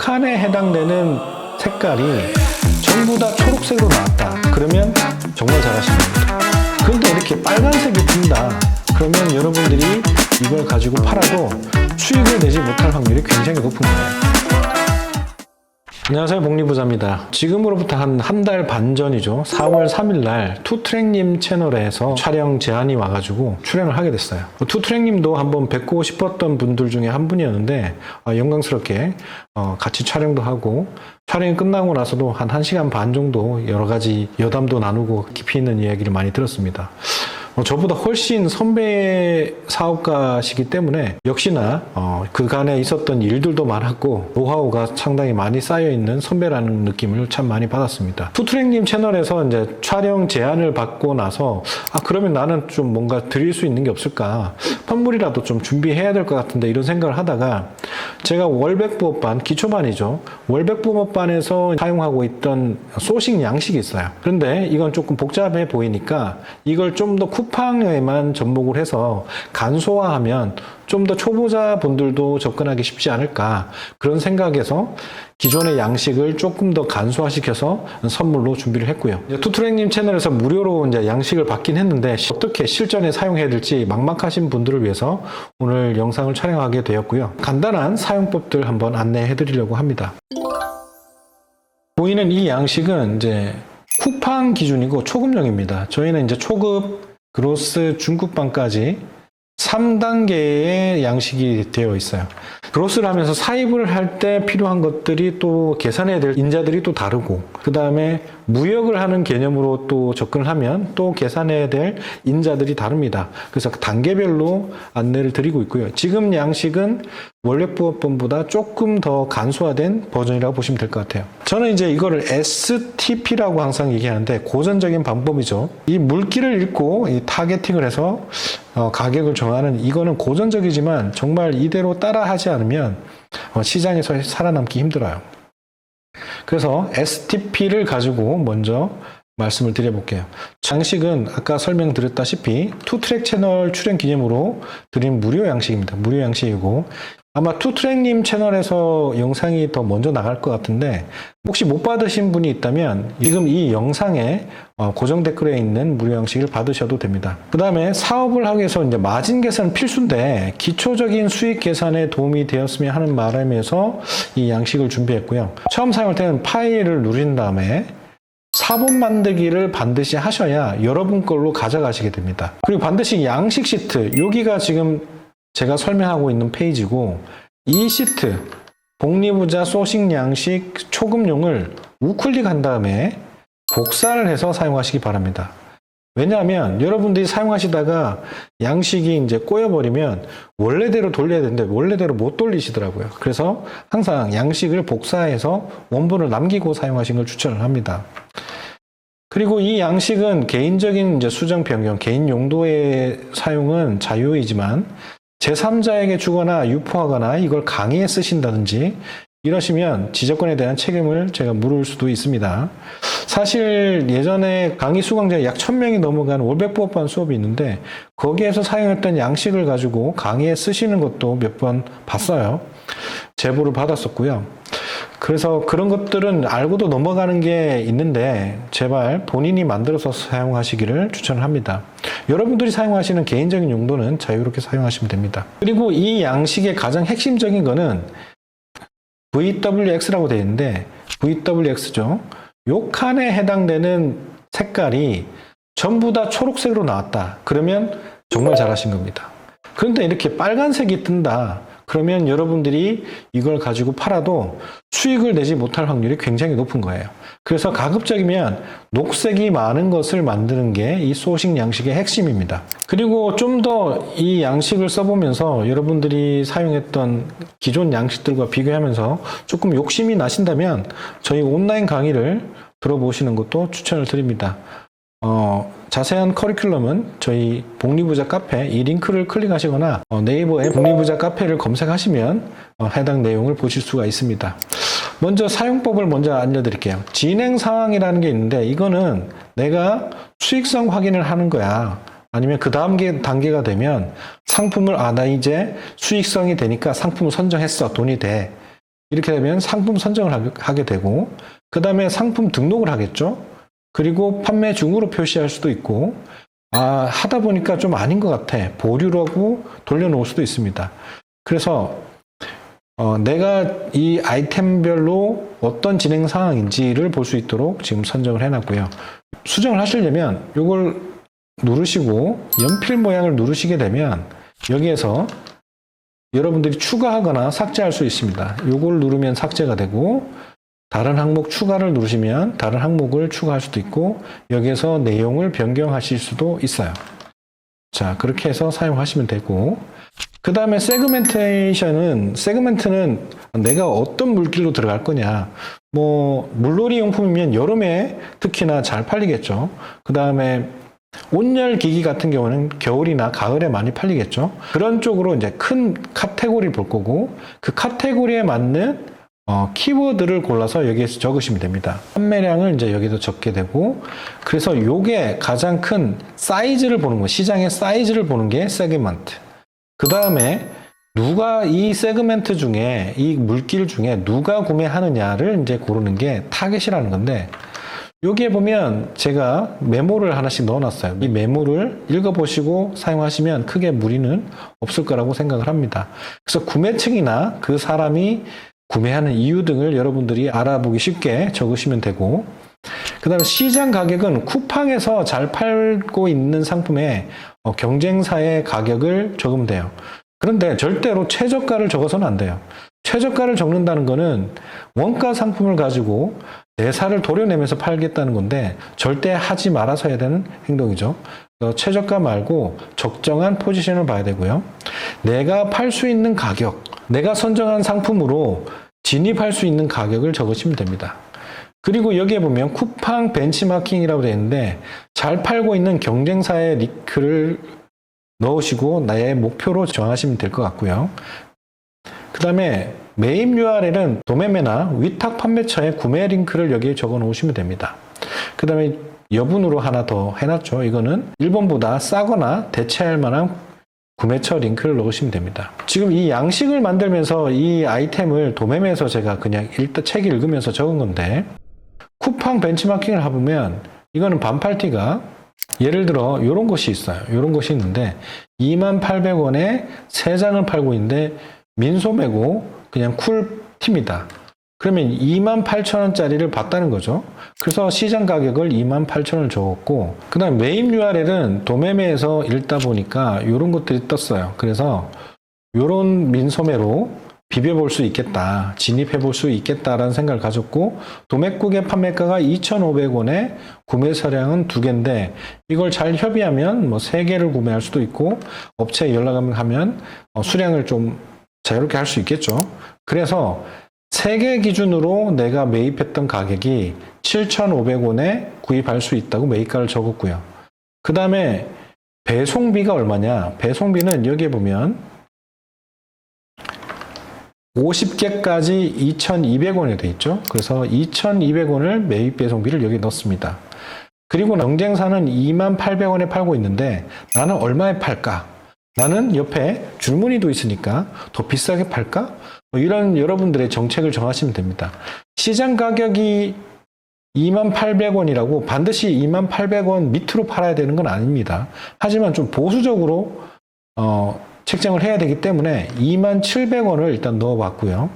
칸에 해당되는 색깔이 전부 다 초록색으로 나왔다. 그러면 정말 잘하신 겁니다. 그런데 이렇게 빨간색이 뜬다. 그러면 여러분들이 이걸 가지고 팔아도 수익을 내지 못할 확률이 굉장히 높은 거예요. 안녕하세요, 복리부자입니다. 지금으로부터 한 달 반 전이죠. 4월 3일 날 투트랙님 채널에서 촬영 제안이 와가지고 출연을 하게 됐어요. 투트랙님도 한번 뵙고 싶었던 분들 중에 한 분이었는데 영광스럽게 같이 촬영도 하고, 촬영이 끝나고 나서도 한 1시간 반 정도 여러 가지 여담도 나누고 깊이 있는 이야기를 많이 들었습니다. 저보다 훨씬 선배 사업가시기 때문에 역시나 그간에 있었던 일들도 많았고 노하우가 상당히 많이 쌓여있는 선배라는 느낌을 참 많이 받았습니다. 투트랙님 채널에서 이제 촬영 제안을 받고 나서 그러면 나는 좀 뭔가 드릴 수 있는 게 없을까, 선물이라도 좀 준비해야 될 것 같은데 이런 생각을 하다가 제가 월백부업반, 기초반이죠. 월백부업반에서 사용하고 있던 소식 양식이 있어요. 그런데 이건 조금 복잡해 보이니까 이걸 좀 더 쿠팡에만 접목을 해서 간소화하면 좀 더 초보자분들도 접근하기 쉽지 않을까, 그런 생각에서 기존의 양식을 조금 더 간소화시켜서 선물로 준비를 했고요. 투트랙님 채널에서 무료로 이제 양식을 받긴 했는데 어떻게 실전에 사용해야 될지 막막하신 분들을 위해서 오늘 영상을 촬영하게 되었고요. 간단한 사용법들 한번 안내해 드리려고 합니다. 보이는 이 양식은 이제 쿠팡 기준이고 초급용입니다. 저희는 이제 초급, 그로스, 중급반까지 3단계의 양식이 되어 있어요. 그로스를 하면서 사입을 할 때 필요한 것들이 또 계산해야 될 인자들이 또 다르고, 그 다음에 무역을 하는 개념으로 또 접근을 하면 또 계산해야 될 인자들이 다릅니다. 그래서 단계별로 안내를 드리고 있고요. 지금 양식은 원래부업본보다 조금 더 간소화된 버전이라고 보시면 될 것 같아요. 저는 이제 이거를 STP라고 항상 얘기하는데 고전적인 방법이죠. 이 물기를 읽고 이 타겟팅을 해서 가격을 정하는, 이거는 고전적이지만 정말 이대로 따라하지 않으면 시장에서 살아남기 힘들어요. 그래서 STP를 가지고 먼저 말씀을 드려볼게요. 양식은 아까 설명드렸다시피 투트랙 채널 출연 기념으로 드린 무료 양식입니다. 무료 양식이고, 아마 투트랙님 채널에서 영상이 더 먼저 나갈 것 같은데 혹시 못 받으신 분이 있다면 지금 이 영상에 고정 댓글에 있는 무료 양식을 받으셔도 됩니다. 그 다음에 사업을 하기 위해서 이제 마진 계산은 필수인데 기초적인 수익 계산에 도움이 되었으면 하는 바람에서 이 양식을 준비했고요. 처음 사용할 때는 파일을 누린 다음에 사본 만들기를 반드시 하셔야 여러분 걸로 가져가시게 됩니다. 그리고 반드시 양식 시트, 여기가 지금 제가 설명하고 있는 페이지고, 이 시트, 복리부자 소식 양식 초급용을 우클릭한 다음에 복사를 해서 사용하시기 바랍니다. 왜냐하면 여러분들이 사용하시다가 양식이 이제 꼬여버리면 원래대로 돌려야 되는데 원래대로 못 돌리시더라고요. 그래서 항상 양식을 복사해서 원본을 남기고 사용하시는 걸 추천을 합니다. 그리고 이 양식은 개인적인 이제 수정 변경, 개인 용도의 사용은 자유이지만 제3자에게 주거나 유포하거나 이걸 강의에 쓰신다든지 이러시면 지적권에 대한 책임을 제가 물을 수도 있습니다. 사실 예전에 강의 수강자가 약 1000명이 넘어간 월백부업반 수업이 있는데 거기에서 사용했던 양식을 가지고 강의에 쓰시는 것도 몇 번 봤어요. 제보를 받았었고요. 그래서 그런 것들은 알고도 넘어가는 게 있는데 제발 본인이 만들어서 사용하시기를 추천을 합니다. 여러분들이 사용하시는 개인적인 용도는 자유롭게 사용하시면 됩니다. 그리고 이 양식의 가장 핵심적인 거는 VWX라고 되어 있는데 VWX죠. 요 칸에 해당되는 색깔이 전부 다 초록색으로 나왔다. 그러면 정말 잘하신 겁니다. 그런데 이렇게 빨간색이 뜬다. 그러면 여러분들이 이걸 가지고 팔아도 수익을 내지 못할 확률이 굉장히 높은 거예요. 그래서 가급적이면 녹색이 많은 것을 만드는 게 이 소식 양식의 핵심입니다. 그리고 좀 더 이 양식을 써보면서 여러분들이 사용했던 기존 양식들과 비교하면서 조금 욕심이 나신다면 저희 온라인 강의를 들어보시는 것도 추천을 드립니다. 자세한 커리큘럼은 저희 복리부자 카페 이 링크를 클릭하시거나 네이버에 복리부자 카페를 검색하시면 해당 내용을 보실 수가 있습니다. 먼저 사용법을 먼저 알려드릴게요. 진행 상황이라는 게 있는데 이거는 내가 수익성 확인을 하는 거야. 아니면 그 다음 단계가 되면 상품을 나 이제 수익성이 되니까 상품을 선정했어. 돈이 돼. 이렇게 되면 상품 선정을 하게 되고, 그 다음에 상품 등록을 하겠죠. 그리고 판매 중으로 표시할 수도 있고, 하다 보니까 좀 아닌 것 같아. 보류라고 돌려놓을 수도 있습니다. 그래서 내가 이 아이템별로 어떤 진행 상황인지를 볼 수 있도록 지금 선정을 해놨고요. 수정을 하시려면 이걸 누르시고 연필 모양을 누르시게 되면 여기에서 여러분들이 추가하거나 삭제할 수 있습니다. 이걸 누르면 삭제가 되고, 다른 항목 추가를 누르시면 다른 항목을 추가할 수도 있고, 여기에서 내용을 변경하실 수도 있어요. 자, 그렇게 해서 사용하시면 되고, 그 다음에 세그멘트는 내가 어떤 물길로 들어갈 거냐. 물놀이 용품이면 여름에 특히나 잘 팔리겠죠. 그 다음에 온열 기기 같은 경우는 겨울이나 가을에 많이 팔리겠죠. 그런 쪽으로 이제 큰 카테고리를 볼 거고, 그 카테고리에 맞는 키워드를 골라서 여기에서 적으시면 됩니다. 판매량을 이제 여기도 적게 되고, 그래서 요게 가장 큰 사이즈를 보는 거, 시장의 사이즈를 보는 게 세그먼트. 그 다음에 누가 이 세그멘트 중에, 이 물길 중에 누가 구매하느냐를 이제 고르는 게 타겟이라는 건데, 여기에 보면 제가 메모를 하나씩 넣어놨어요. 이 메모를 읽어보시고 사용하시면 크게 무리는 없을 거라고 생각을 합니다. 그래서 구매층이나 그 사람이 구매하는 이유 등을 여러분들이 알아보기 쉽게 적으시면 되고, 그 다음에 시장 가격은 쿠팡에서 잘 팔고 있는 상품의 경쟁사의 가격을 적으면 돼요. 그런데 절대로 최저가를 적어서는 안 돼요. 최저가를 적는다는 거는 원가 상품을 가지고 내사를 도려내면서 팔겠다는 건데 절대 하지 말아서 해야 되는 행동이죠. 최저가 말고 적정한 포지션을 봐야 되고요. 내가 팔 수 있는 가격, 내가 선정한 상품으로 진입할 수 있는 가격을 적으시면 됩니다. 그리고 여기에 보면 쿠팡 벤치마킹이라고 되어 있는데 잘 팔고 있는 경쟁사의 링크를 넣으시고 나의 목표로 정하시면 될 것 같고요. 그 다음에 매입 URL은 도매매나 위탁 판매처의 구매 링크를 여기에 적어 놓으시면 됩니다. 그 다음에 여분으로 하나 더 해놨죠. 이거는 일본보다 싸거나 대체할 만한 구매처 링크를 넣으시면 됩니다. 지금 이 양식을 만들면서 이 아이템을 도매매에서 제가 그냥 책 읽으면서 적은 건데, 쿠팡 벤치마킹을 해보면 이거는 반팔티가 예를 들어 이런 것이 있어요. 이런 것이 있는데 28,000원에 3장을 팔고 있는데 민소매고 그냥 쿨티입니다. 그러면 28,000원짜리를 봤다는 거죠. 그래서 시장 가격을 28,000원을 적었고, 그 다음 매입 URL은 도매매에서 읽다 보니까 이런 것들이 떴어요. 그래서 이런 민소매로 비벼볼 수 있겠다, 진입해볼 수 있겠다라는 생각을 가졌고, 도매국의 판매가가 2,500원에 구매사량은 2개인데 이걸 잘 협의하면 3개를 구매할 수도 있고, 업체에 연락하면 수량을 좀 자유롭게 할 수 있겠죠. 그래서 3개 기준으로 내가 매입했던 가격이 7,500원에 구입할 수 있다고 매입가를 적었고요. 그 다음에 배송비가 얼마냐? 배송비는 여기에 보면 50개까지 2,200원이 돼 있죠. 그래서 2,200원을 매입 배송비를 여기 넣습니다. 그리고 경쟁사는 28,000원에 팔고 있는데 나는 얼마에 팔까? 나는 옆에 줄무늬도 있으니까 더 비싸게 팔까? 이런 여러분들의 정책을 정하시면 됩니다. 시장 가격이 28,000원이라고 반드시 28,000원 밑으로 팔아야 되는 건 아닙니다. 하지만 좀 보수적으로 책정을 해야 되기 때문에 27,000원을 일단 넣어봤고요.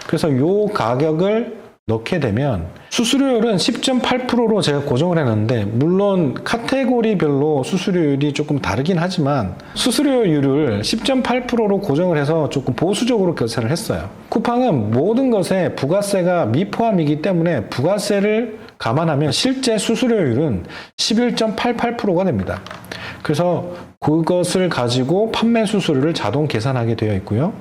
그래서 이 가격을 넣게 되면 수수료율은 10.8%로 제가 고정을 해놨는데, 물론 카테고리별로 수수료율이 조금 다르긴 하지만 수수료율을 10.8%로 고정을 해서 조금 보수적으로 결제를 했어요. 쿠팡은 모든 것에 부가세가 미포함이기 때문에 부가세를 감안하면 실제 수수료율은 11.88%가 됩니다. 그래서 그것을 가지고 판매 수수료를 자동 계산하게 되어 있고요.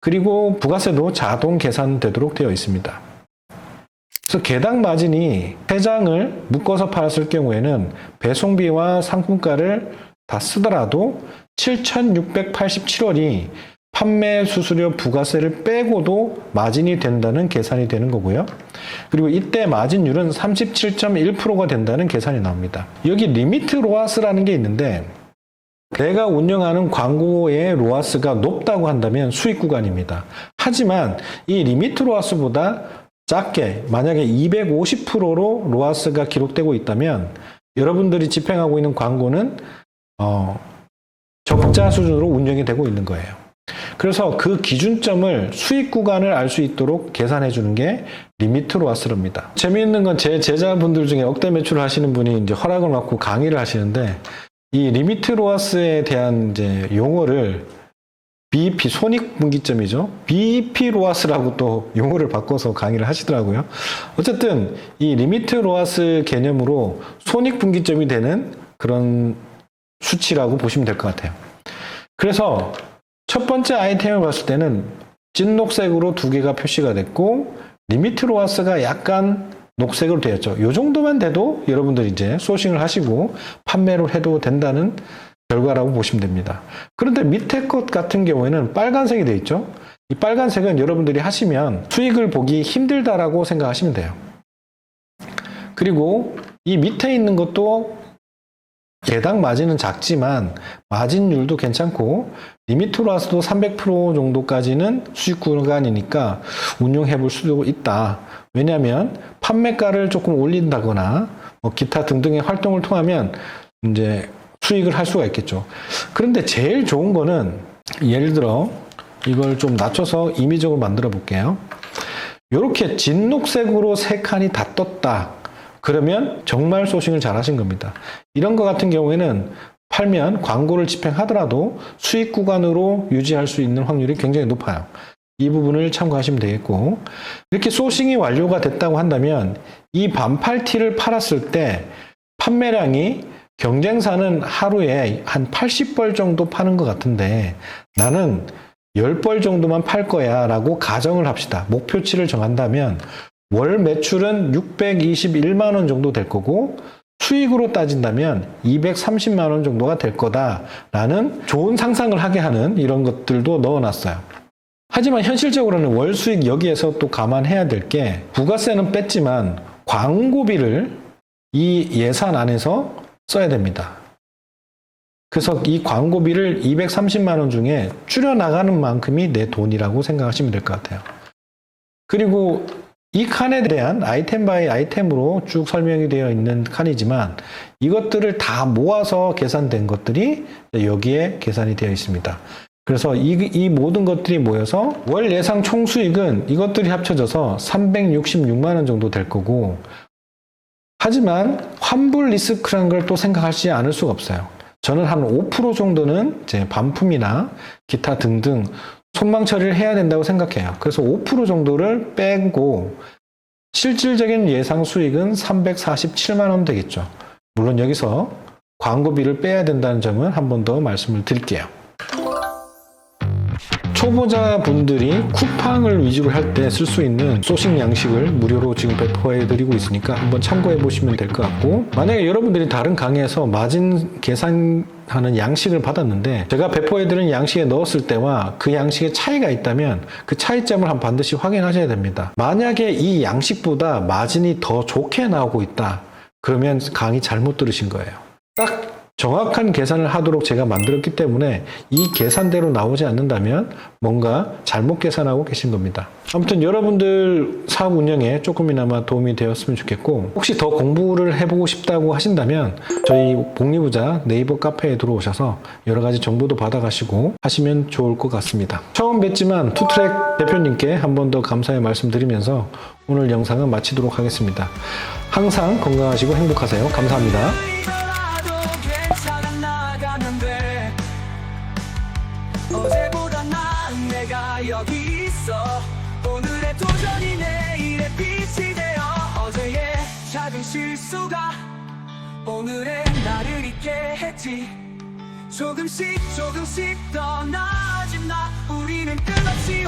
그리고 부가세도 자동 계산되도록 되어 있습니다. 그래서 개당 마진이 3장을 묶어서 팔았을 경우에는 배송비와 상품가를 다 쓰더라도 7,687원이 판매 수수료 부가세를 빼고도 마진이 된다는 계산이 되는 거고요. 그리고 이때 마진율은 37.1%가 된다는 계산이 나옵니다. 여기 리미트 로아스라는 게 있는데 내가 운영하는 광고의 로아스가 높다고 한다면 수익 구간입니다. 하지만 이 리미트 로아스보다 작게 만약에 250%로 로아스가 기록되고 있다면 여러분들이 집행하고 있는 광고는 적자 수준으로 운영이 되고 있는 거예요. 그래서 그 기준점을 수익 구간을 알 수 있도록 계산해 주는 게 리미트 로아스랍니다. 재미있는 건 제 제자분들 중에 억대 매출을 하시는 분이 이제 허락을 받고 강의를 하시는데 이 리미트 로아스에 대한 이제 용어를 BEP, 손익분기점이죠. BEP 로아스라고 또 용어를 바꿔서 강의를 하시더라고요. 어쨌든 이 리미트 로아스 개념으로 손익분기점이 되는 그런 수치라고 보시면 될 것 같아요. 그래서 첫 번째 아이템을 봤을 때는 찐녹색으로 두 개가 표시가 됐고 리미트 로아스가 약간 녹색으로 되었죠. 이 정도만 돼도 여러분들이 이제 소싱을 하시고 판매를 해도 된다는 결과라고 보시면 됩니다. 그런데 밑에 것 같은 경우에는 빨간색이 되어 있죠. 이 빨간색은 여러분들이 하시면 수익을 보기 힘들다라고 생각하시면 돼요. 그리고 이 밑에 있는 것도 개당 마진은 작지만 마진율도 괜찮고 리미트 로아스도 300% 정도까지는 수익 구간이니까 운용해 볼 수도 있다. 왜냐하면 판매가를 조금 올린다거나 기타 등등의 활동을 통하면 이제 수익을 할 수가 있겠죠. 그런데 제일 좋은 거는 예를 들어 이걸 좀 낮춰서 임의적으로 만들어 볼게요. 이렇게 진녹색으로 세 칸이 다 떴다. 그러면 정말 소싱을 잘 하신 겁니다. 이런 것 같은 경우에는 팔면 광고를 집행하더라도 수익 구간으로 유지할 수 있는 확률이 굉장히 높아요. 이 부분을 참고하시면 되겠고, 이렇게 소싱이 완료가 됐다고 한다면 이 반팔티를 팔았을 때 판매량이 경쟁사는 하루에 한 80벌 정도 파는 것 같은데 나는 10벌 정도만 팔 거야 라고 가정을 합시다. 목표치를 정한다면 월 매출은 621만 원 정도 될 거고 수익으로 따진다면 230만 원 정도가 될 거다라는 좋은 상상을 하게 하는 이런 것들도 넣어놨어요. 하지만 현실적으로는 월 수익 여기에서 또 감안해야 될 게 부가세는 뺐지만 광고비를 이 예산 안에서 써야 됩니다. 그래서 이 광고비를 230만 원 중에 줄여나가는 만큼이 내 돈이라고 생각하시면 될 것 같아요. 그리고 이 칸에 대한 아이템 바이 아이템으로 쭉 설명이 되어 있는 칸이지만 이것들을 다 모아서 계산된 것들이 여기에 계산이 되어 있습니다. 그래서 이 모든 것들이 모여서 월 예상 총 수익은 이것들이 합쳐져서 366만 원 정도 될 거고, 하지만 환불 리스크라는 걸 또 생각하지 않을 수가 없어요. 저는 한 5% 정도는 이제 반품이나 기타 등등 손망 처리를 해야 된다고 생각해요. 그래서 5% 정도를 빼고 실질적인 예상 수익은 347만 원 되겠죠. 물론 여기서 광고비를 빼야 된다는 점은 한 번 더 말씀을 드릴게요. 초보자분들이 쿠팡을 위주로 할 때 쓸 수 있는 소싱 양식을 무료로 지금 배포해드리고 있으니까 한번 참고해 보시면 될 것 같고, 만약에 여러분들이 다른 강의에서 마진 계산하는 양식을 받았는데 제가 배포해드린 양식에 넣었을 때와 그 양식의 차이가 있다면 그 차이점을 반드시 확인하셔야 됩니다. 만약에 이 양식보다 마진이 더 좋게 나오고 있다, 그러면 강의 잘못 들으신 거예요. 딱 정확한 계산을 하도록 제가 만들었기 때문에 이 계산대로 나오지 않는다면 뭔가 잘못 계산하고 계신 겁니다. 아무튼 여러분들 사업 운영에 조금이나마 도움이 되었으면 좋겠고, 혹시 더 공부를 해보고 싶다고 하신다면 저희 복리부자 네이버 카페에 들어오셔서 여러 가지 정보도 받아가시고 하시면 좋을 것 같습니다. 처음 뵙지만 투트랙 대표님께 한 번 더 감사의 말씀드리면서 오늘 영상은 마치도록 하겠습니다. 항상 건강하시고 행복하세요. 감사합니다. 어제보다 나은 내가 여기 있어. 오늘의 도전이 내일의 빛이 되어 어제의 작은 실수가 오늘의 나를 있게 했지. 조금씩 더 나아진 나, 우리는 끝없이